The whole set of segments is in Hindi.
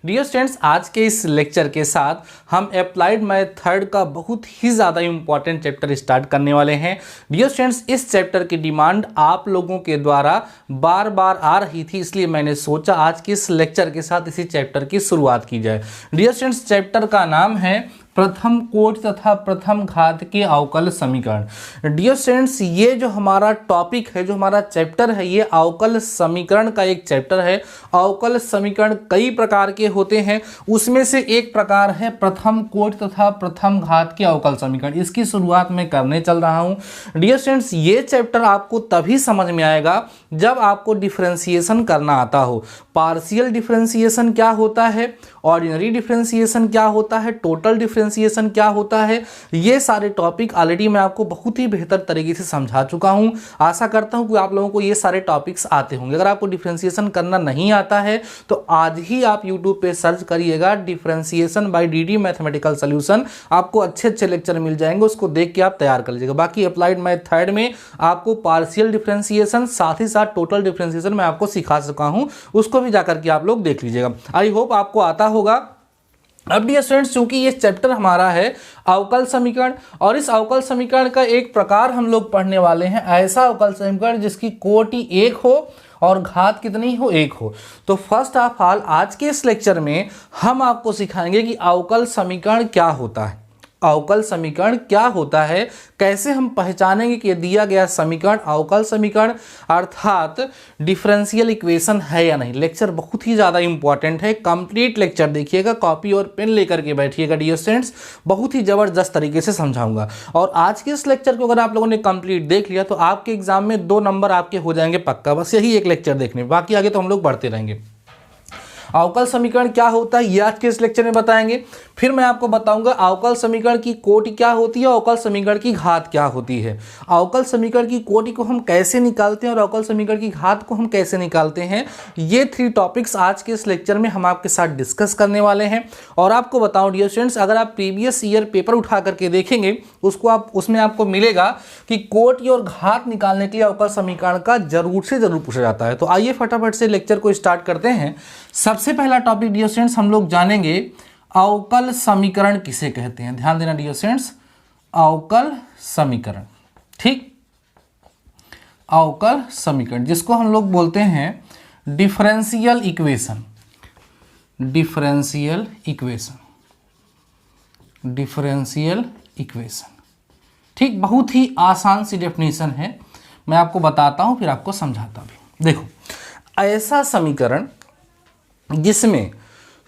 डियर स्टूडेंट्स, आज के इस लेक्चर के साथ हम अप्लाइड मैथ थर्ड का बहुत ही ज़्यादा इंपॉर्टेंट चैप्टर स्टार्ट करने वाले हैं। डियर स्टूडेंट्स, इस चैप्टर की डिमांड आप लोगों के द्वारा बार बार आ रही थी, इसलिए मैंने सोचा आज के इस लेक्चर के साथ इसी चैप्टर की शुरुआत की जाए। डियर स्टूडेंट्स, चैप्टर का नाम है प्रथम कोटि तथा प्रथम घात के अवकल समीकरण। डियर स्टूडेंट्स, ये जो हमारा टॉपिक है, जो हमारा चैप्टर है, ये अवकल समीकरण का एक चैप्टर है। अवकल समीकरण कई प्रकार के होते हैं, उसमें से एक प्रकार है प्रथम कोटि तथा प्रथम घात के अवकल समीकरण। इसकी शुरुआत मैं करने चल रहा हूँ। डियर स्टूडेंट्स, ये चैप्टर आपको तभी समझ में आएगा जब आपको डिफरेंशिएशन करना आता हो। पार्शियल डिफरेंशिएशन क्या होता है, ऑर्डिनरी डिफरेंशिएशन क्या होता है, टोटल डिफरेंशिएशन क्या होता है, ये सारे टॉपिक ऑलरेडी मैं आपको बहुत ही बेहतर तरीके से समझा चुका हूं। आशा करता हूं कि आप लोगों को ये सारे टॉपिक्स आते होंगे। अगर आपको डिफरेंशिएशन करना नहीं आता है तो आज ही आप यूट्यूब पे सर्च करिएगा differentiation by DD mathematical solution, आपको अच्छे अच्छे लेक्चर मिल जाएंगे, उसको देख के आप तैयार कर लीजिएगा। बाकी अप्लाइड मैथ थर्ड में आपको पार्शियल डिफरेंशिएशन साथ ही साथ टोटल डिफरेंशिएशन मैं आपको सिखा चुका हूं, उसको भी जाकर के आप लोग देख लीजिएगा। आई होप आपको आता होगा। अब डियर स्टूडेंट्स, चूंकि ये चैप्टर हमारा है अवकल समीकरण, और इस अवकल समीकरण का एक प्रकार हम लोग पढ़ने वाले हैं, ऐसा अवकल समीकरण जिसकी कोटि एक हो और घात कितनी हो, एक हो। तो फर्स्ट ऑफ ऑल आज के इस लेक्चर में हम आपको सिखाएंगे कि अवकल समीकरण क्या होता है, अवकल समीकरण क्या होता है, कैसे हम पहचानेंगे कि दिया गया समीकरण अवकल समीकरण अर्थात डिफरेंशियल इक्वेशन है या नहीं। लेक्चर बहुत ही ज़्यादा इंपॉर्टेंट है, कंप्लीट लेक्चर देखिएगा, कॉपी और पेन लेकर के बैठिएगा डियर स्टूडेंट्स, बहुत ही ज़बरदस्त तरीके से समझाऊंगा। और आज के इस लेक्चर को अगर आप लोगों ने कंप्लीट देख लिया तो आपके एग्जाम में 2 नंबर आपके हो जाएंगे पक्का, बस यही एक लेक्चर देखने, बाकी आगे तो हम लोग बढ़ते रहेंगे। अवकल समीकरण क्या होता है ये आज के इस लेक्चर में बताएंगे, फिर मैं आपको बताऊंगा अवकल समीकरण की कोटि क्या होती है, अवकल समीकरण की घात क्या होती है, अवकल समीकरण की कोटि को हम कैसे निकालते हैं और अवकल समीकरण की घात को हम कैसे निकालते हैं। ये 3 टॉपिक्स आज के इस लेक्चर में हम आपके साथ डिस्कस करने वाले हैं। और आपको बताऊं डियर स्टूडेंट्स, अगर आप प्रीवियस ईयर पेपर उठा करके देखेंगे उसमें आपको मिलेगा कि कोटि और घात निकालने के लिए अवकल समीकरण का जरूर से जरूर पूछा जाता है। तो आइए फटाफट से लेक्चर को स्टार्ट करते हैं। सबसे पहला टॉपिक डियर स्टूडेंट्स हम लोग जानेंगे अवकल समीकरण किसे कहते हैं। ध्यान देना डियर स्टूडेंट्स, अवकल समीकरण, ठीक, अवकल समीकरण जिसको हम लोग बोलते हैं differential equation, differential equation, differential equation, ठीक। बहुत ही आसान सी डेफिनेशन है, मैं आपको बताता हूं फिर आपको समझाता भी। देखो, ऐसा समीकरण जिसमें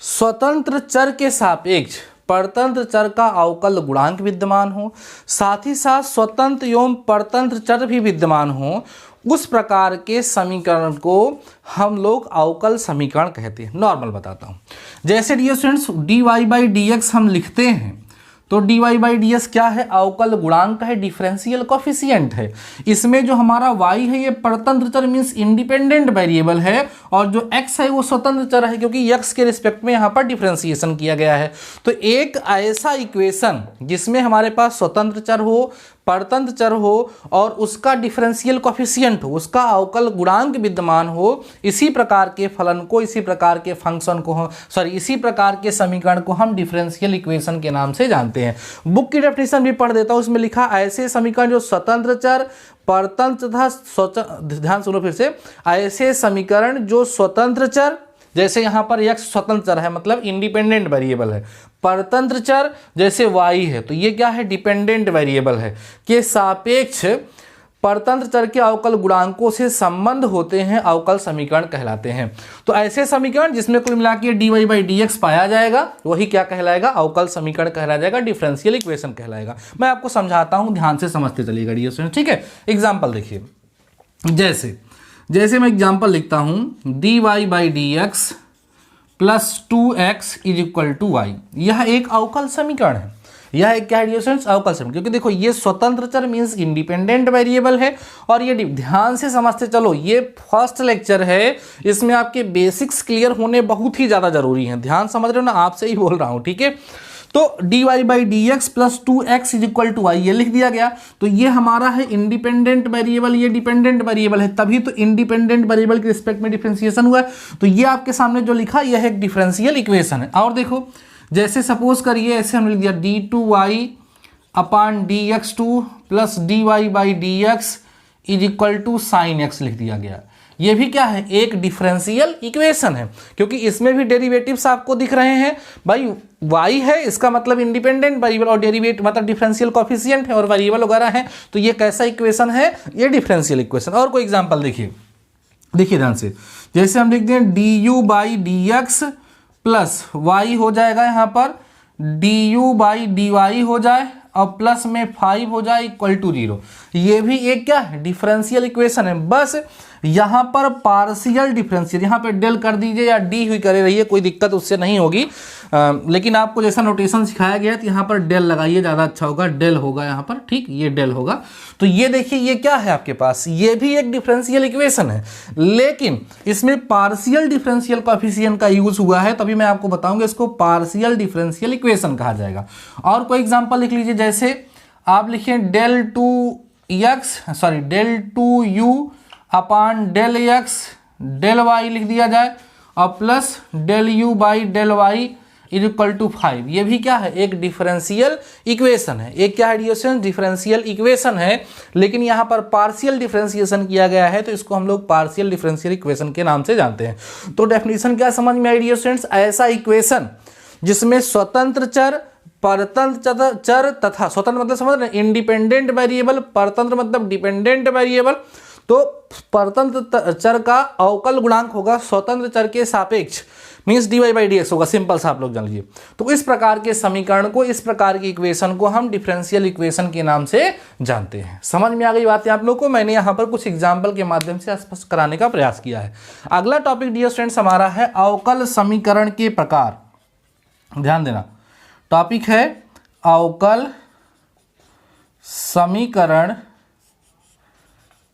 स्वतंत्र चर के सापेक्ष परतंत्र चर का अवकल गुणांक विद्यमान हो, साथ ही साथ स्वतंत्र एवं परतंत्र चर भी विद्यमान हो, उस प्रकार के समीकरण को हम लोग अवकल समीकरण कहते हैं। नॉर्मल बताता हूं, जैसे डियर स्टूडेंट्स dy/dx हम लिखते हैं तो dy/ds क्या है, अवकल गुणांक है, डिफरेंशियल कोफिशिएंट है। इसमें जो हमारा y है ये परतंत्र चर मींस इंडिपेंडेंट वेरिएबल है, और जो x है वो स्वतंत्र चर है क्योंकि x के रिस्पेक्ट में यहाँ पर डिफरेंशिएशन किया गया है। तो एक ऐसा इक्वेशन जिसमें हमारे पास स्वतंत्र चर हो, परतंत्र चर हो और उसका डिफरेंशियल कोफिशिएंट हो, उसका अवकल गुणांक विद्यमान हो, इसी प्रकार के फलन को, इसी प्रकार के फंक्शन को, इसी प्रकार के समीकरण को हम डिफरेंशियल इक्वेशन के नाम से जानते हैं। बुक की डेफिनेशन भी पढ़ देता हूं, उसमें लिखा ऐसे समीकरण जो स्वतंत्र चर, परतंत्र तथा, ध्यान सुनो फिर से, ऐसे समीकरण जो स्वतंत्र चर, जैसे यहां पर x स्वतंत्र चर है मतलब इंडिपेंडेंट वेरिएबल है, परतंत्र चर जैसे y है तो ये क्या है, डिपेंडेंट वेरिएबल है, के सापेक्ष परतंत्र चर के अवकल गुणांकों से संबंध होते हैं, अवकल समीकरण कहलाते हैं। तो ऐसे समीकरण जिसमें कुल मिला के dy/dx पाया जाएगा वही क्या कहलाएगा, अवकल समीकरण कहला जाएगा, डिफरेंशियल इक्वेशन कहलाएगा। मैं आपको समझाता हूं, ध्यान से समझते चलिएगा डियर स्टूडेंट, ठीक है। एग्जाम्पल देखिए, जैसे मैं एग्जाम्पल लिखता हूं dy/dx + 2x = y, यह एक अवकल समीकरण है। यह एक क्या है डियर स्टूडेंट्स, अवकल समीकरण, क्योंकि देखो ये स्वतंत्र चर मींस इंडिपेंडेंट वेरिएबल है, और ये ध्यान से समझते चलो, ये फर्स्ट लेक्चर है, इसमें आपके बेसिक्स क्लियर होने बहुत ही ज्यादा जरूरी हैं। ध्यान समझ रहे हो ना, आपसे ही बोल रहा हूं, ठीक है। तो dy by D X plus 2x is equal to Y, ये लिख दिया गया। तो ये हमारा है इंडिपेंडेंट वेरिएबल, ये डिपेंडेंट वेरिएबल है, तभी तो इंडिपेंडेंट वेरिएबल के रिस्पेक्ट में डिफरेंशिएशन हुआ है। तो ये आपके सामने जो लिखा यह एक डिफरेंशियल इक्वेशन है। और देखो जैसे सपोज करिए ऐसे हम लिख दिया d2y upon dx2 plus dy by D X is equal to sine X लिख दिया गया। ये भी क्या है, एक डिफरेंशियल इक्वेशन है, क्योंकि इसमें भी डेरिवेटिव्स आपको दिख रहे हैं भाई। y है इसका मतलब इंडिपेंडेंट वेरिएबल और डेरिवेटिव मतलब डिफरेंशियल कोफिशिएंट है और वेरिएबल वगैरह है। तो ये कैसा इक्वेशन है, ये डिफरेंशियल इक्वेशन। और कोई एग्जांपल देखिए ध्यान से, जैसे हम लिखते हैं du by D X plus Y हो जाएगा यहाँ पर du बाई डी वाई हो जाए और प्लस में 5 हो जाए इक्वल टू 0। ये भी एक क्या है, डिफरेंशियल इक्वेशन है। बस यहाँ पर पार्शियल डिफरेंशियल, यहाँ पे डेल कर दीजिए या डी हुई करे रहिए, कोई दिक्कत उससे नहीं होगी। लेकिन आपको जैसा नोटेशन सिखाया गया तो यहाँ पर डेल लगाइए, ज़्यादा अच्छा होगा। डेल होगा यहाँ पर, ठीक, ये डेल होगा। तो ये देखिए ये क्या है आपके पास, ये भी एक डिफरेंशियल इक्वेशन है, लेकिन इसमें पार्शियल डिफरेंशियल कोएफिशिएंट का यूज हुआ है, तभी मैं आपको बताऊंगा इसको पार्शियल डिफरेंशियल इक्वेशन कहा जाएगा। और कोई एग्जाम्पल लिख लीजिए, जैसे आप लिखिए del two U upon del X del Y लिख दिया जाए और plus del U by del Y is equal to 5। ये भी क्या है, एक डिफरेंशियल इक्वेशन है। एक क्या है, डिफरेंशियल इक्वेशन है, लेकिन यहाँ पर पार्शियल डिफरेंशिएशन किया गया है, तो इसको हम लोग पार्शियल डिफरेंशियल इक्वेशन के नाम से जानते हैं। तो डेफिनेशन क्या समझ में आई डियर स्टूडेंट्स, ऐसा इक्वेशन जिसमें स्वतंत्र चर, परतंत्र चर तथा स्वतंत्र मतलब समझ रहे, इंडिपेंडेंट वेरिएबल, परतंत्र मतलब डिपेंडेंट वेरिएबल। तो परतंत्र चर का अवकल गुणांक होगा स्वतंत्र चर के सापेक्ष, means dy by D x होगा। सिंपल सा आप लोग जान लीजिए। तो इस प्रकार के समीकरण को, इस प्रकार की इक्वेशन को हम डिफरेंशियल इक्वेशन के नाम से जानते हैं। समझ में आ गई बातें आप लोग को? मैंने यहाँ पर कुछ एग्जाम्पल के माध्यम से स्पष्ट कराने का प्रयास किया है। अगला टॉपिक डियर स्टूडेंट्स हमारा है अवकल समीकरण के प्रकार। ध्यान देना, टॉपिक है अवकल समीकरण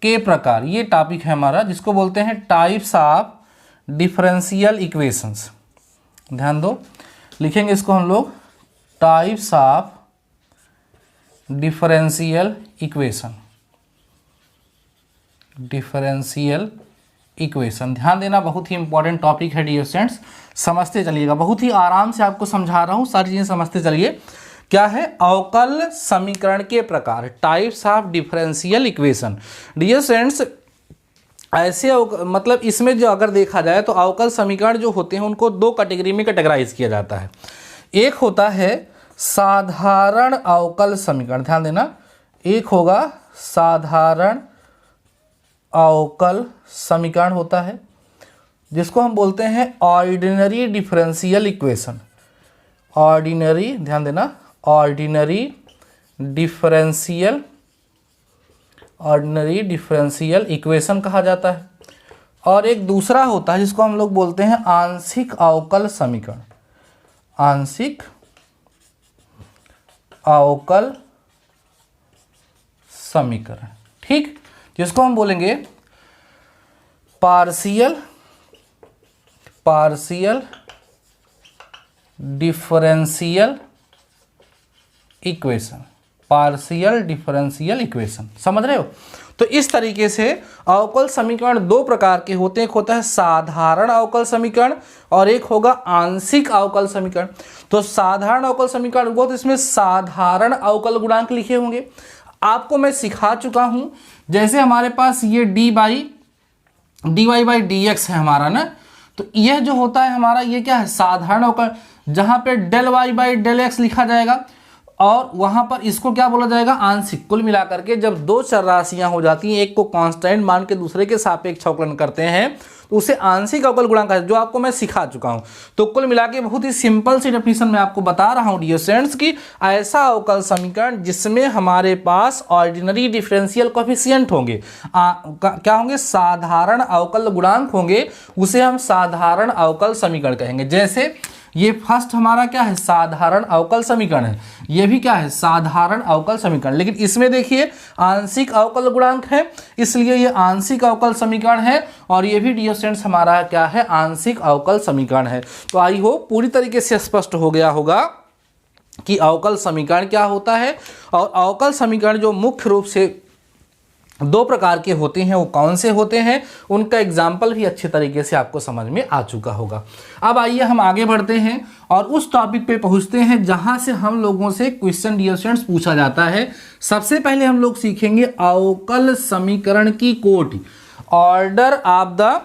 के प्रकार। ये टॉपिक है हमारा, जिसको बोलते हैं टाइप्स ऑफ डिफरेंशियल इक्वेशंस। ध्यान दो, लिखेंगे इसको हम लोग types of differential equation. Differential equation, ध्यान देना, बहुत ही इंपॉर्टेंट टॉपिक है डियर स्टूडेंट्स। समझते चलिएगा, बहुत ही आराम से आपको समझा रहा हूँ, सारी चीज़ें समझते चलिए। क्या है, अवकल समीकरण के प्रकार, types of differential equation. Dear students ऐसे मतलब इसमें जो अगर देखा जाए तो अवकल समीकरण जो होते हैं उनको दो कैटेगरी में कैटेगराइज किया जाता है। एक होता है साधारण अवकल समीकरण, ध्यान देना, एक होगा साधारण अवकल समीकरण होता है, जिसको हम बोलते हैं ऑर्डिनरी डिफरेंशियल इक्वेशन। ऑर्डिनरी, ध्यान देना, ऑर्डिनरी डिफरेंशियल इक्वेशन कहा जाता है। और एक दूसरा होता है जिसको हम लोग बोलते हैं आंशिक अवकल समीकरण। आंशिक अवकल समीकरण, ठीक, जिसको हम बोलेंगे partial differential equation. Partial differential equation, समझ रहे हो? तो इस तरीके से अवकल समीकरण दो प्रकार के होते हैं। एक होता है साधारण अवकल समीकरण और एक होगा आंशिक अवकल समीकरण। तो साधारण अवकल समीकरण वो, तो इसमें साधारण अवकल गुणांक लिखे होंगे। आपको मैं सिखा चुका हूं, जैसे हमारे पास ये dy बाई डी एक्स है हमारा ना, तो यह जो होता है हमारा, ये क्या है, साधारण अवकल, जहां पे del Y by del X लिखा जाएगा और वहां पर इसको क्या बोला जाएगा, आंशिक। कुल मिलाकर के जब दो चर राशियां हो जाती हैं, एक को कांस्टेंट मान के दूसरे के सापेक्ष अवकलन करते हैं, तो उसे आंशिक अवकल गुणांक है, जो आपको मैं सिखा चुका हूं। तो कुल मिला के बहुत ही सिंपल सी डेफिनेशन में आपको बता रहा हूं डियर स्टूडेंट्स की, ऐसा अवकल समीकरण जिसमें हमारे पास ऑर्डिनरी डिफरेंशियल कोएफिशिएंट होंगे, क्या होंगे, साधारण अवकल गुणांक होंगे, उसे हम साधारण अवकल समीकरण कहेंगे। जैसे ये फर्स्ट हमारा क्या है, साधारण अवकल समीकरण है, ये भी क्या है, साधारण अवकल समीकरण, लेकिन इसमें देखिए आंशिक अवकल गुणांक है, इसलिए ये आंशिक अवकल समीकरण है। और ये भी डियर स्टूडेंट्स हमारा क्या है, आंशिक अवकल समीकरण है। तो आई होप पूरी तरीके से स्पष्ट हो गया होगा कि अवकल समीकरण क्या होता है और अवकल समीकरण जो मुख्य रूप से दो प्रकार के होते हैं वो कौन से होते हैं, उनका एग्जाम्पल भी अच्छे तरीके से आपको समझ में आ चुका होगा। अब आइए हम आगे बढ़ते हैं और उस टॉपिक पे पहुंचते हैं जहां से हम लोगों से क्वेश्चन डियर स्टूडेंट्स पूछा जाता है। सबसे पहले हम लोग सीखेंगे अवकल समीकरण की कोटि, order of the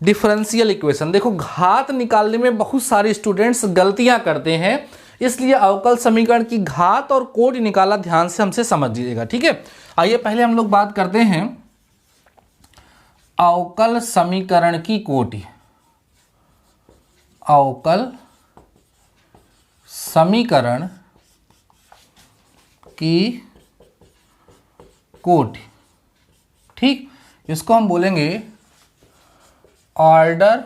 differential equation. देखो, घात निकालने में बहुत सारे स्टूडेंट्स गलतियां करते हैं, इसलिए अवकल समीकरण की घात और कोटि निकाला ध्यान से हमसे समझ लीजिएगा, ठीक है। आइए पहले हम लोग बात करते हैं अवकल समीकरण की कोटि। अवकल समीकरण की कोटि, ठीक, इसको हम बोलेंगे order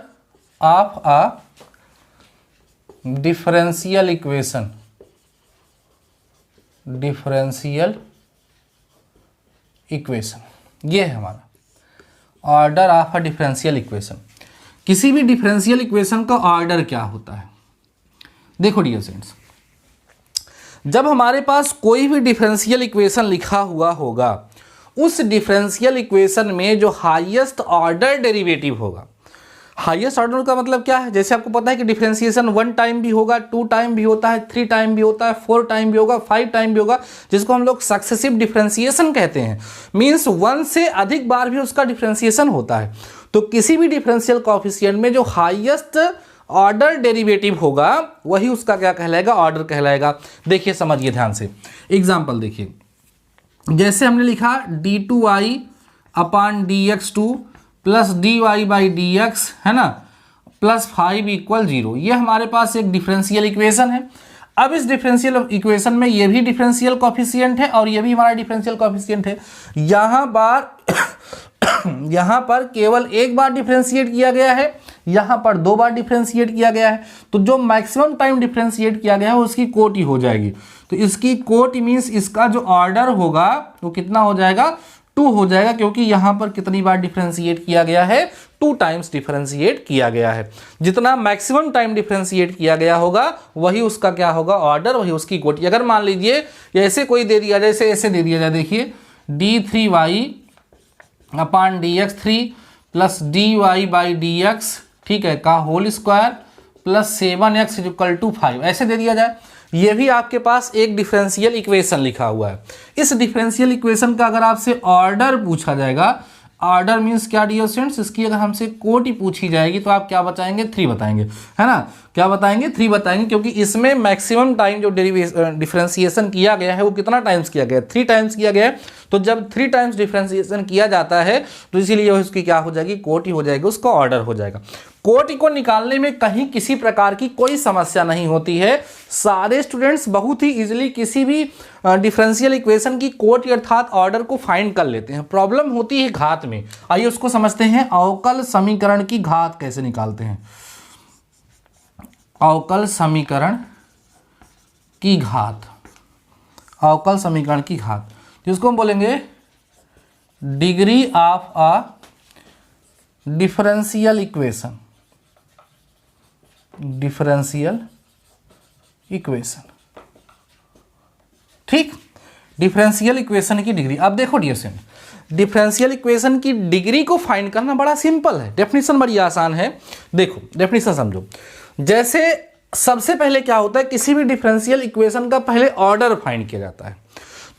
of a differential equation. Differential equation ये है हमारा order of a differential equation. किसी भी डिफरेंशियल इक्वेशन का ऑर्डर क्या होता है? देखो डियर स्टूडेंट्स, जब हमारे पास कोई भी डिफरेंशियल इक्वेशन लिखा हुआ होगा, उस डिफरेंशियल इक्वेशन में जो हाईएस्ट ऑर्डर डेरिवेटिव होगा, हाईएस्ट ऑर्डर का मतलब क्या है? जैसे आपको पता है कि डिफरेंशिएशन 1 टाइम भी होगा, 2 टाइम भी होता है, 3 टाइम भी होता है, 4 टाइम भी होगा, 5 टाइम भी होगा, जिसको हम लोग सक्सेसिव डिफरेंशिएशन कहते हैं। मींस 1 से अधिक बार भी उसका डिफरेंशिएशन होता है। तो किसी भी डिफरेंशियल कोएफिशिएंट में जो हाईएस्ट ऑर्डर डेरिवेटिव होगा वही उसका क्या कहलाएगा? ऑर्डर कहलाएगा। देखिए, समझिए ध्यान से, एग्जाम्पल देखिए। जैसे हमने लिखा d2y upon dx2 plus dy by dx, है ना, प्लस 5 इक्वल 0। ये हमारे पास एक डिफरेंशियल इक्वेशन है। अब इस डिफरेंशियल इक्वेशन में ये भी डिफरेंशियल कोएफिशिएंट है और ये भी हमारा डिफरेंशियल कोएफिशिएंट है। यहाँ पर केवल एक बार डिफरेंशिएट किया गया है, यहाँ पर 2 बार डिफरेंशिएट किया गया है। तो जो मैक्सिमम टाइम डिफरेंशिएट किया गया है उसकी कोटि हो जाएगी। तो इसकी कोटि मीन्स इसका जो ऑर्डर होगा वो कितना हो जाएगा? 2 हो जाएगा, क्योंकि यहाँ पर कितनी बार डिफरेंशिएट किया गया है? 2 टाइम्स डिफरेंशिएट किया गया है। जितना मैक्सिमम टाइम डिफरेंशिएट किया गया होगा वही उसका क्या होगा? ऑर्डर, वही उसकी कोटि। अगर मान लीजिए ऐसे कोई दे दिया जाए, ऐसे दे दिया जाए, देखिए d3y upon dx3 plus dy by dx, ठीक है, का whole square plus 7x equal to 5, ऐसे दे दिया जाए। ये भी आपके पास एक डिफरेंशियल इक्वेशन लिखा हुआ है। इस डिफरेंशियल इक्वेशन का अगर आपसे ऑर्डर पूछा जाएगा, ऑर्डर मीन्स क्या डियर स्टूडेंट्स, इसकी अगर हमसे कोटि पूछी जाएगी तो आप क्या बताएंगे? 3 बताएंगे, है ना। क्या बताएंगे? 3 बताएंगे, क्योंकि इसमें मैक्सिमम टाइम जो डिफरेंशिएशन किया गया है वो कितना टाइम्स किया गया है? 3 टाइम्स किया गया है। तो जब 3 टाइम्स डिफरेंशिएशन किया जाता है तो इसीलिए उसकी क्या हो जाएगी? कोटि हो जाएगी, उसका ऑर्डर हो जाएगा। कोटि को निकालने में कहीं किसी प्रकार की कोई समस्या नहीं होती है। सारे स्टूडेंट्स बहुत ही इजीली किसी भी डिफरेंशियल इक्वेशन की कोटि अर्थात ऑर्डर को फाइंड कर लेते हैं। प्रॉब्लम होती है घात में। आइए उसको समझते हैं, अवकल समीकरण की घात कैसे निकालते हैं। अवकल समीकरण की घात, अवकल समीकरण की घात, जिसको हम बोलेंगे degree of a differential equation. Differential equation, ठीक, डिफरेंशियल इक्वेशन की डिग्री। अब देखो डियर स्टूडेंट, डिफरेंशियल इक्वेशन की डिग्री को फाइंड करना बड़ा सिंपल है, डेफिनेशन बड़ी आसान है। देखो डेफिनेशन समझो। जैसे सबसे पहले क्या होता है, किसी भी डिफरेंशियल इक्वेशन का पहले ऑर्डर फाइंड किया जाता है।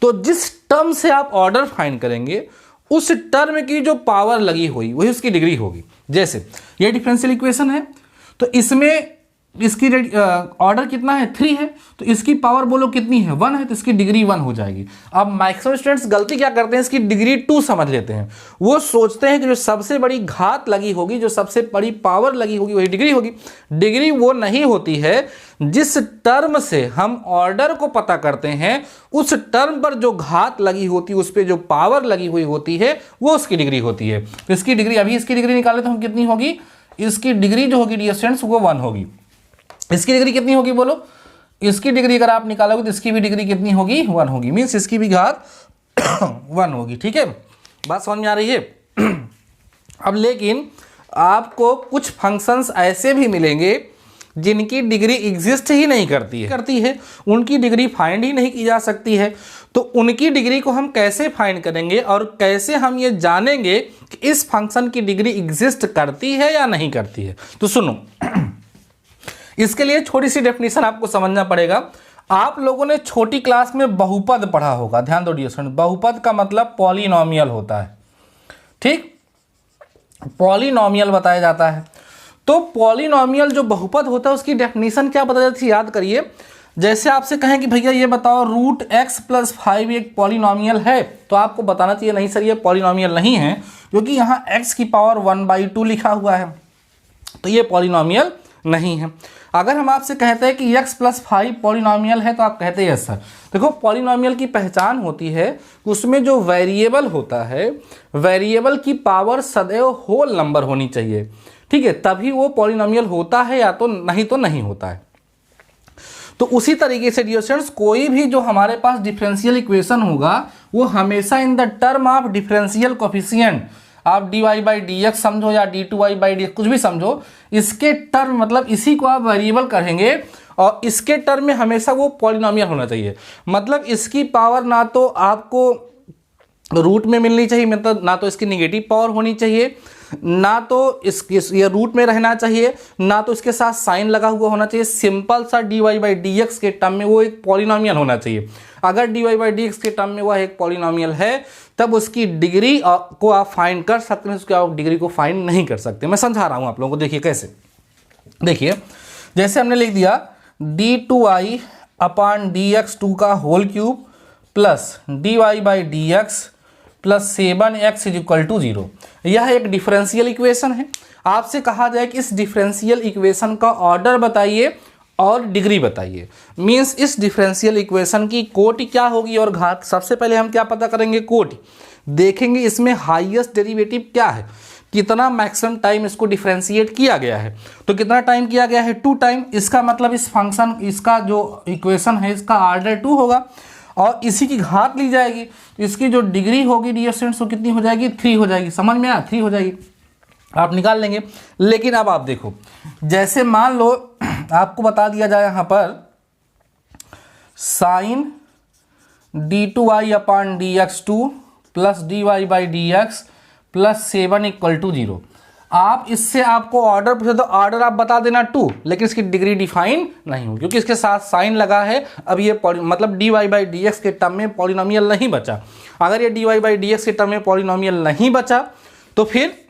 तो जिस टर्म से आप ऑर्डर फाइंड करेंगे उस टर्म की जो पावर लगी हुई वही उसकी डिग्री होगी। जैसे ये डिफरेंशियल इक्वेशन है, तो इसमें इसकी ऑर्डर कितना है? 3 है, तो इसकी पावर बोलो कितनी है? 1 है, तो इसकी डिग्री 1 हो जाएगी। अब मैक्सिमम स्टूडेंट्स गलती क्या करते हैं, इसकी डिग्री 2 समझ लेते हैं। वो सोचते हैं कि जो सबसे बड़ी घात लगी होगी, जो सबसे बड़ी पावर लगी होगी वही डिग्री होगी। डिग्री वो नहीं होती है, जिस टर्म से हम ऑर्डर को पता करते हैं उस टर्म पर जो घात लगी होती है, उस पर जो पावर लगी हुई होती है वो उसकी डिग्री होती है। तो इसकी डिग्री, अभी इसकी डिग्री निकाले तो हम कितनी होगी? इसकी डिग्री जो होगी डियर स्टूडेंट्स वो 1 होगी। इसकी डिग्री कितनी होगी बोलो? इसकी डिग्री अगर आप निकालोगे तो इसकी भी डिग्री कितनी होगी? 1 होगी। मीन्स इसकी भी घात 1 होगी। ठीक है, बात समझ में आ रही है? अब लेकिन आपको कुछ फंक्शंस ऐसे भी मिलेंगे जिनकी डिग्री एग्जिस्ट ही नहीं करती है उनकी डिग्री फाइंड ही नहीं की जा सकती है। तो उनकी डिग्री को हम कैसे फाइंड करेंगे और कैसे हम ये जानेंगे कि इस फंक्शन की डिग्री एग्जिस्ट करती है या नहीं करती है? तो सुनो, इसके लिए छोटी सी डेफिनेशन आपको समझना पड़ेगा। आप लोगों ने छोटी क्लास में बहुपद पढ़ा होगा, ध्यान दो डियर स्टूडेंट। बहुपद का मतलब पॉलिनोमियल होता है, ठीक, पॉलिनोमियल बताया जाता है। तो पॉलिनोमियल जो बहुपद होता है उसकी डेफिनेशन क्या बताई जाती है, याद करिए। जैसे आपसे कहें कि भैया ये बताओ रूट एक्स प्लस 5 एक पॉलिनोमियल है, तो आपको बताना चाहिए नहीं सर ये पॉलिनोमियल नहीं है, क्योंकि यहाँ x की पावर 1/2 लिखा हुआ है, तो ये पॉलिनोमियल नहीं है। अगर हम आपसे कहते हैं कि x प्लस 5 पॉलिनोमियल है, तो आप कहते हैं यस सर। देखो पॉलिनोमियल की पहचान होती है उसमें जो वेरिएबल होता है, वेरिएबल की पावर सदैव होल नंबर होनी चाहिए, ठीक है, तभी वो पॉलिनोमियल होता है, या तो नहीं होता है। तो उसी तरीके से डियर स्टूडेंट्स कोई भी जो हमारे पास डिफरेंशियल इक्वेशन होगा वो हमेशा in the term of differential coefficient, आप dy/dx समझो या d2y/dx कुछ भी समझो, इसके टर्म मतलब इसी को आप वेरिएबल करेंगे और इसके टर्म में हमेशा वो पॉलिनोमियल होना चाहिए। मतलब इसकी पावर ना तो आपको रूट में मिलनी चाहिए, मतलब ना तो इसकी निगेटिव पावर होनी चाहिए, ना तो ये रूट में रहना चाहिए, ना तो इसके साथ साइन लगा हुआ होना चाहिए। सिंपल सा dy/dx के टर्म में वो एक पॉलिनोमियल होना चाहिए। अगर dy/dx के टर्म में वह एक पॉलिनोमियल है तब उसकी डिग्री को आप फाइंड कर सकते हैं, उसकी आप डिग्री को फाइंड नहीं कर सकते। मैं समझा रहा हूं आप लोगों को, देखिए कैसे। देखिए जैसे हमने लिख दिया d2i/dx2 का whole cube plus dy/dx plus 7x = 0। यह एक डिफरेंशियल इक्वेशन है। आपसे कहा जाए कि इस डिफरेंशियल इक्वेशन का ऑर्डर बताइए और डिग्री बताइए, मींस इस डिफरेंशियल इक्वेशन की कोटि क्या होगी और घात। सबसे पहले हम क्या पता करेंगे, कोटि देखेंगे, इसमें हाईएस्ट डेरिवेटिव क्या है, कितना मैक्सिमम टाइम इसको डिफरेंशिएट किया गया है। तो कितना टाइम किया गया है, 2 टाइम। इसका मतलब इस फंक्शन, इसका जो इक्वेशन है इसका ऑर्डर 2 होगा और इसी की घात ली जाएगी, तो इसकी जो डिग्री होगी डियर स्टूडेंट्स वो कितनी हो जाएगी, 3 हो जाएगी। समझ में आया, 3 हो जाएगी, आप निकाल लेंगे। लेकिन अब आप देखो, जैसे मान लो आपको बता दिया जाए यहाँ पर sign d2i/dx2 plus dy/dx plus 7 = 0। आप इससे आपको ऑर्डर पूछे तो ऑर्डर आप बता देना 2, लेकिन इसकी डिग्री डिफाइन नहीं हो क्योंकि इसके साथ साइन लगा है। अब ये मतलब dy/dx के टर्म में पॉलिनोमियल नहीं बचा। अगर ये dy/dx के टर्म में पॉलिनोमियल नहीं बचा तो फिर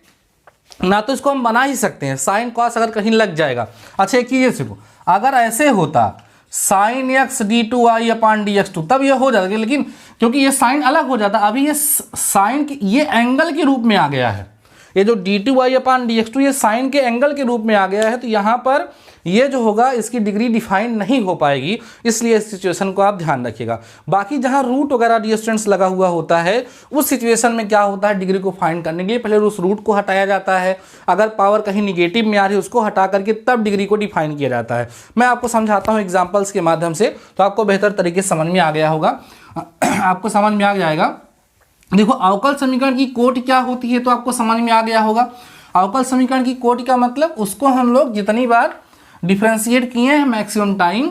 ना तो इसको हम बना ही सकते हैं, साइन कॉस अगर कहीं लग जाएगा। अच्छा एक चीज़ सीखो, अगर ऐसे होता साइन x d2i/dx2 तब ये हो जाता, लेकिन क्योंकि ये साइन अलग हो जाता, अभी ये साइन ये एंगल के रूप में आ गया है। ये जो d2i/dx2 ये साइन के एंगल के रूप में आ गया है, तो यहाँ पर ये जो होगा इसकी डिग्री डिफाइन नहीं हो पाएगी, इसलिए इस सिचुएशन को आप ध्यान रखिएगा। बाकी जहाँ रूट वगैरह डिस्टेंस लगा हुआ होता है उस सिचुएशन में क्या होता है, डिग्री को फाइंड करने के लिए पहले उस रूट को हटाया जाता है। अगर पावर कहीं निगेटिव में आ रही है उसको हटा करके तब डिग्री को डिफाइन किया जाता है। मैं आपको समझाता हूँ एग्जाम्पल्स के माध्यम से, तो आपको बेहतर तरीके से समझ में आ गया होगा, आपको समझ में आ जाएगा। देखो अवकल समीकरण की कोटि क्या होती है तो आपको समझ में आ गया होगा। अवकल समीकरण की कोटि का मतलब उसको हम लोग जितनी बार डिफरेंशिएट किए हैं मैक्सिमम टाइम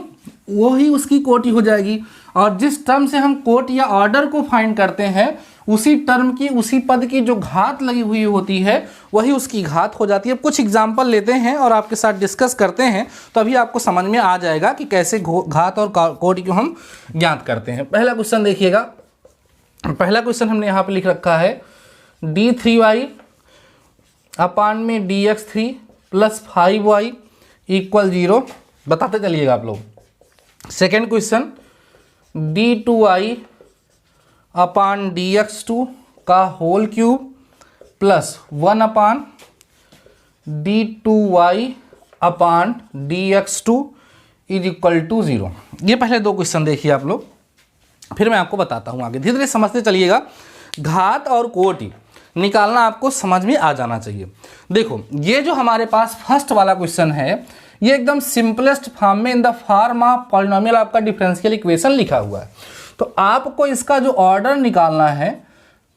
वो ही उसकी कोटि हो जाएगी। और जिस टर्म से हम कोटि या ऑर्डर को फाइंड करते हैं उसी टर्म की, उसी पद की जो घात लगी हुई होती है वही उसकी घात हो जाती है। कुछ एग्जाम्पल लेते हैं और आपके साथ डिस्कस करते हैं, तो अभी आपको समझ में आ जाएगा कि कैसे घात और कोटि को हम ज्ञात करते हैं। पहला क्वेश्चन देखिएगा। पहला क्वेश्चन हमने यहाँ पे लिख रखा है d3y अपान में dx3 प्लस 5y = 0। बताते चलिएगा आप लोग। Second question d2y upon dx2 का होल क्यूब प्लस 1 अपान d2y अपान dx2 = 0। ये पहले दो क्वेश्चन देखिए आप लोग, फिर मैं आपको बताता हूँ आगे। धीरे धीरे समझते चलिएगा। घात और कोटि निकालना आपको समझ में आ जाना चाहिए। देखो ये जो हमारे पास फर्स्ट वाला क्वेश्चन है ये एकदम सिंपलेस्ट फॉर्म में in the form of polynomial आपका डिफरेंशियल इक्वेशन लिखा हुआ है। तो आपको इसका जो ऑर्डर निकालना है,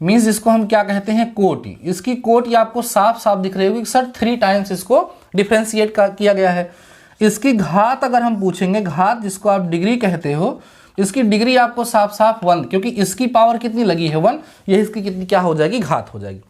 मीन्स इसको हम क्या कहते हैं, कोटि। इसकी कोटि आपको साफ साफ दिख रही होगी सर 3 टाइम्स इसको डिफरेंशिएट किया गया है। इसकी घात अगर हम पूछेंगे, घात जिसको आप डिग्री कहते हो, इसकी डिग्री आपको साफ साफ 1, क्योंकि इसकी पावर कितनी लगी है 1, ये इसकी कितनी क्या हो जाएगी, घात हो जाएगी।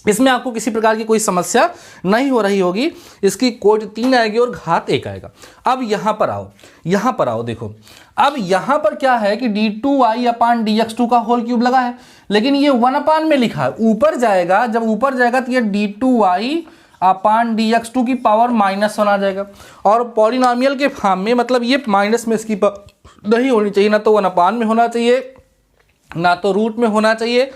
इसमें आपको किसी प्रकार की कोई समस्या नहीं हो रही होगी। इसकी कोट 3 आएगी और घात 1 आएगा। अब यहाँ पर आओ, यहाँ पर आओ, देखो अब यहाँ पर क्या है कि d2y अपान dx2 का होल क्यूब लगा है, लेकिन ये 1 अपान में लिखा है। ऊपर जाएगा, जब ऊपर जाएगा तो ये d2y अपान dx2 की पावर -1 आ जाएगा। और पॉलिनॉमियल के फॉर्म में, मतलब ये माइनस में इसकी नहीं होनी चाहिए, ना तो 1 अपान में होना चाहिए, ना तो रूट में होना चाहिए।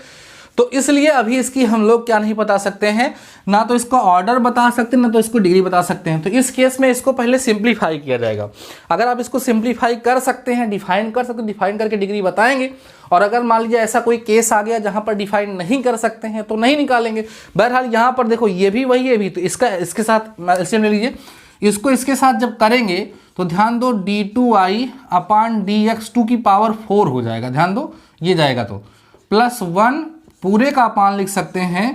तो इसलिए अभी इसकी हम लोग क्या नहीं बता सकते हैं, ना तो इसका ऑर्डर बता सकते हैं, ना तो इसको डिग्री बता सकते हैं। तो इस केस में इसको पहले सिंप्लीफाई किया जाएगा। अगर आप इसको सिंप्लीफाई कर सकते हैं, डिफाइन कर सकते हैं, डिफाइन करके डिग्री बताएंगे। और अगर मान लीजिए ऐसा कोई केस आ गया जहां पर डिफाइन नहीं कर सकते हैं तो नहीं निकालेंगे। बहरहाल यहाँ पर देखो ये भी वही है भी, तो इसके साथ एलसीएम ले लीजिए। इसको इसके साथ जब करेंगे तो ध्यान दो d2y अपान dx2 की पावर 4 हो जाएगा। ध्यान दो ये जाएगा तो +1 पूरे का अपान लिख सकते हैं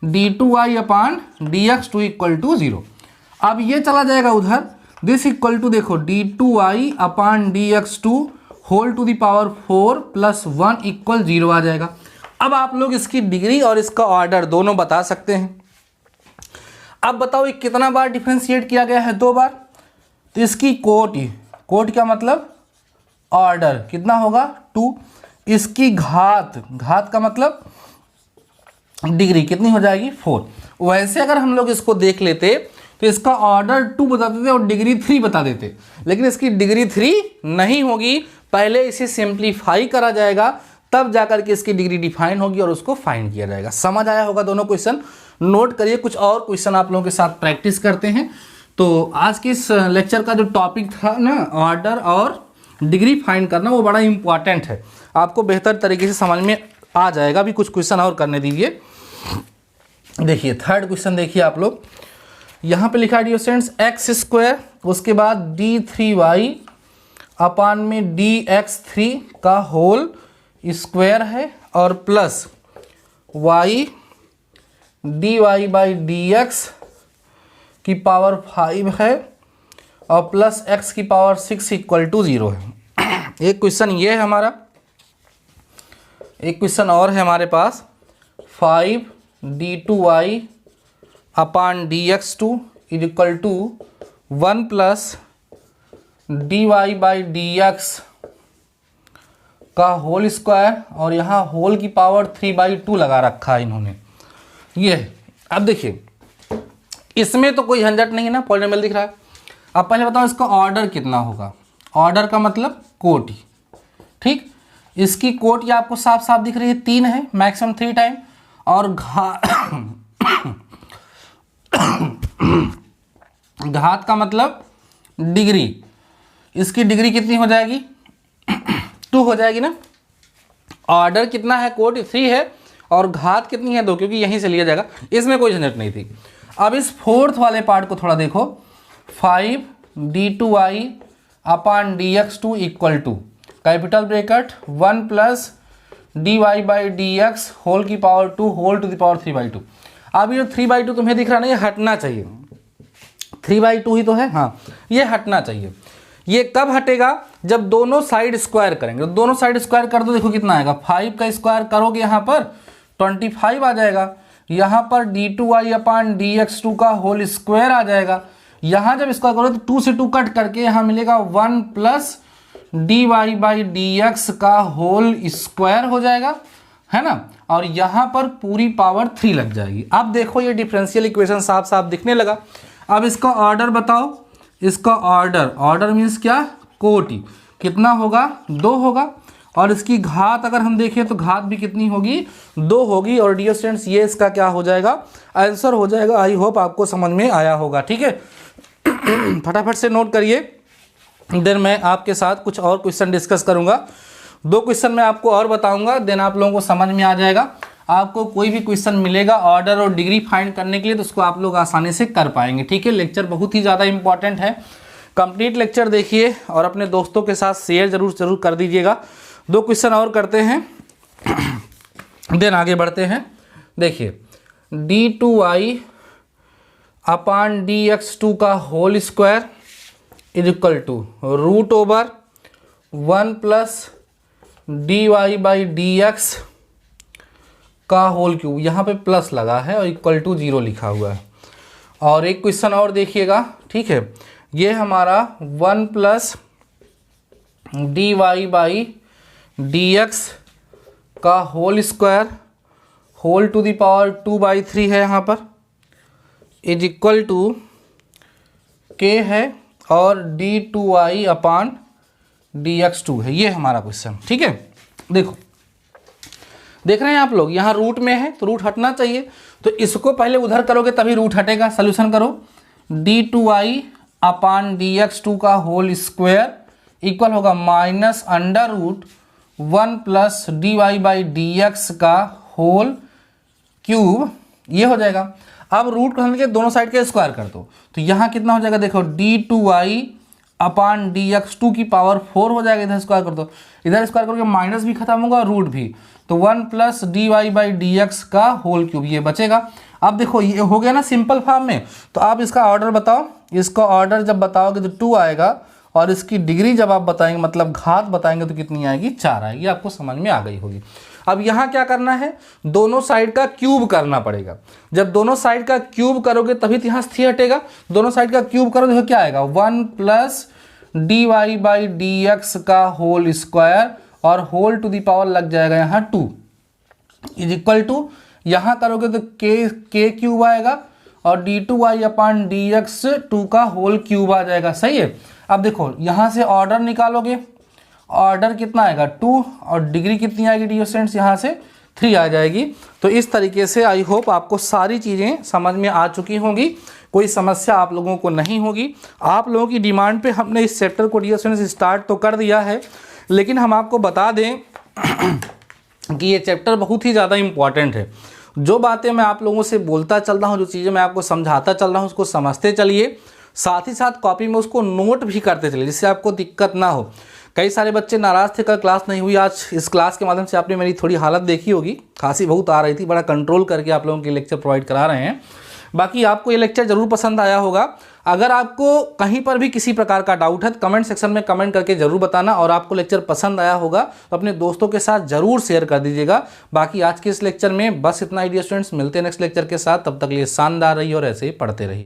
d2y upon dx2 equal to 0। अब ये चला जाएगा उधर, दिस इक्वल टू देखो d2y upon dx2 whole to the power 4 +1 equal 0 आ जाएगा। अब आप लोग इसकी डिग्री और इसका ऑर्डर दोनों बता सकते हैं। अब बताओ ये कितना बार डिफरेंशिएट किया गया है, 2 बार। तो इसकी कोट क्या मतलब ऑर्डर कितना होगा 2। इसकी घात का मतलब डिग्री कितनी हो जाएगी 4। वैसे अगर हम लोग इसको देख लेते तो इसका ऑर्डर 2 बता देते और डिग्री 3 बता देते, लेकिन इसकी डिग्री 3 नहीं होगी। पहले इसे सिंप्लीफाई करा जाएगा, तब जाकर के इसकी डिग्री डिफाइन होगी और उसको फाइंड किया जाएगा। समझ आया होगा दोनों क्वेश्चन। नोट करिए, कुछ और क्वेश्चन आप लोगों के साथ प्रैक्टिस करते हैं। तो आज के इस लेक्चर का जो टॉपिक था ना, ऑर्डर और डिग्री फाइंड करना, वो बड़ा इंपॉर्टेंट है, आपको बेहतर तरीके से समझ में आ जाएगा। अभी कुछ क्वेश्चन और करने दीजिए। देखिए थर्ड क्वेश्चन देखिए आप लोग, यहाँ पे लिखा है डियर स्टूडेंट्स x², उसके बाद d3y अपान में dx3 का होल स्क्वायर है और plus y dy by dx की पावर 5 है और प्लस x की पावर 6 इक्वल टू 0 है। एक क्वेश्चन ये है हमारा। एक क्वेश्चन और है हमारे पास, 5d2y upon dx2 equal to 1 plus dy by dx का होल स्क्वायर, और यहाँ होल की पावर 3/2 लगा रखा है इन्होंने। ये अब देखिए इसमें तो कोई झंझट नहीं है ना, पॉलिनोमियल दिख रहा है। अब पहले बताओ इसका ऑर्डर कितना होगा। ऑर्डर का मतलब कोटि, ठीक। इसकी कोटि आपको साफ साफ दिख रही है, 3 है, मैक्सिमम 3 टाइम। और घात का मतलब डिग्री, इसकी डिग्री कितनी हो जाएगी 2 हो जाएगी ना। ऑर्डर कितना है, कोटि 3 है, और घात कितनी है 2, क्योंकि यहीं से लिया जाएगा। इसमें कोई झंझट नहीं थी। अब इस फोर्थ वाले पार्ट को थोड़ा देखो, 5d2y upon dx2 equal to capital bracket 1 plus dy by dx whole की power 2 whole to the power 3/2। अब ये 3/2 तुम्हें दिख रहा नहीं, हटना चाहिए। 3/2 ही तो है, हाँ, ये हटना चाहिए। ये कब हटेगा, जब दोनों साइड स्क्वायर करेंगे। तो दोनों साइड स्क्वायर कर दो, देखो कितना आएगा, 5 का स्क्वायर करोगे यहाँ पर 25 आ जाएगा। यहाँ पर d2y अपान dx2 का होल स्क्वायर आ जाएगा। यहाँ जब स्क्वायर करो तो 2 से 2 कट करके यहाँ मिलेगा 1 प्लस dy बाई dx का होल स्क्वायर हो जाएगा, है ना। और यहाँ पर पूरी पावर 3 लग जाएगी। अब देखो ये डिफरेंशियल इक्वेशन साफ साफ दिखने लगा। अब इसका ऑर्डर बताओ। इसका ऑर्डर मीन्स क्या, कोटि कितना होगा 2 होगा। और इसकी घात अगर हम देखें तो घात भी कितनी होगी 2 होगी। और डियर स्टूडेंट्स ये इसका क्या हो जाएगा, आंसर हो जाएगा। आई होप आपको समझ में आया होगा, ठीक है। फटाफट से नोट करिए, देन मैं आपके साथ कुछ और क्वेश्चन डिस्कस करूंगा। 2 क्वेश्चन मैं आपको और बताऊंगा, देन आप लोगों को समझ में आ जाएगा। आपको कोई भी क्वेश्चन मिलेगा ऑर्डर और डिग्री फाइंड करने के लिए तो उसको आप लोग आसानी से कर पाएंगे, ठीक है। लेक्चर बहुत ही ज़्यादा इंपॉर्टेंट है। कंप्लीट लेक्चर देखिए और अपने दोस्तों के साथ शेयर जरूर कर दीजिएगा। 2 क्वेश्चन और करते हैं, देन आगे बढ़ते हैं। देखिए d2y अपान dx2 का whole square is equal to root over 1 plus D Y by D X का होल क्यूब, यहाँ पे प्लस लगा है और इक्वल टू 0 लिखा हुआ है। और एक क्वेश्चन और देखिएगा, ठीक है, ये हमारा 1 plus D Y by D X का whole square whole to the power 2/3 है यहाँ पर, इज इक्वल टू के है और d2i अपान dx2 है। ये हमारा क्वेश्चन, ठीक है। देखो, देख रहे हैं आप लोग, यहाँ रूट में है तो रूट हटना चाहिए, तो इसको पहले उधर करोगे तभी रूट हटेगा। सोल्यूशन करो, d2i अपान dx2 का होल स्क्वायर इक्वल होगा minus under root 1 plus D Y by D X का होल क्यूब, ये हो जाएगा। अब रूट को के दोनों साइड के स्क्वायर कर दो, तो यहाँ कितना हो जाएगा, देखो d2i अपान dx2 की पावर 4 हो जाएगा। इधर स्क्वायर कर दो, इधर स्क्वायर करके माइनस भी खत्म होगा और रूट भी, तो 1 plus D Y by D X का होल क्यूब, ये बचेगा। अब देखो ये हो गया ना सिंपल फॉर्म में, तो आप इसका ऑर्डर बताओ। इसका ऑर्डर जब बताओगे तो 2 आएगा, और इसकी डिग्री जब आप बताएंगे मतलब घात बताएंगे तो कितनी आएगी, 4 आएगी। आपको समझ में आ गई होगी। अब यहाँ क्या करना है, दोनों साइड का क्यूब करना पड़ेगा। जब दोनों साइड का क्यूब करोगे तभी तो यहाँ से 3 हटेगा। दोनों साइड का क्यूब करो तो क्या आएगा, 1 plus D Y by D X का होल स्क्वायर और होल टू दी पावर लग जाएगा यहाँ 2 इज इक्वल टू, यहाँ करोगे तो के क्यूब आएगा और d2i अपान dx2 का होल क्यूब आ जाएगा। सही है। अब देखो यहाँ से ऑर्डर निकालोगे, ऑर्डर कितना आएगा 2 और डिग्री कितनी आएगी डियर स्टूडेंट्स, यहाँ से 3 आ जाएगी। तो इस तरीके से आई होप आपको सारी चीज़ें समझ में आ चुकी होंगी, कोई समस्या आप लोगों को नहीं होगी। आप लोगों की डिमांड पे हमने इस चैप्टर को डियर स्टूडेंट्स स्टार्ट तो कर दिया है, लेकिन हम आपको बता दें कि ये चैप्टर बहुत ही ज़्यादा इम्पॉर्टेंट है। जो बातें मैं आप लोगों से बोलता चल रहा हूँ, जो चीज़ें मैं आपको समझाता चल रहा हूँ, उसको समझते चलिए, साथ ही साथ कॉपी में उसको नोट भी करते चलिए, जिससे आपको दिक्कत ना हो। कई सारे बच्चे नाराज़ थे कल क्लास नहीं हुई। आज इस क्लास के माध्यम से आपने मेरी थोड़ी हालत देखी होगी, खांसी बहुत आ रही थी, बड़ा कंट्रोल करके आप लोगों के लेक्चर प्रोवाइड करा रहे हैं। बाकी आपको ये लेक्चर ज़रूर पसंद आया होगा। अगर आपको कहीं पर भी किसी प्रकार का डाउट है तो कमेंट सेक्शन में कमेंट करके ज़रूर बताना, और आपको लेक्चर पसंद आया होगा तो अपने दोस्तों के साथ ज़रूर शेयर कर दीजिएगा। बाकी आज के इस लेक्चर में बस इतना ही डियर स्टूडेंट्स, मिलते हैं नेक्स्ट लेक्चर के साथ। तब तक लिए शानदार रहिए और ऐसे ही पढ़ते रहिए।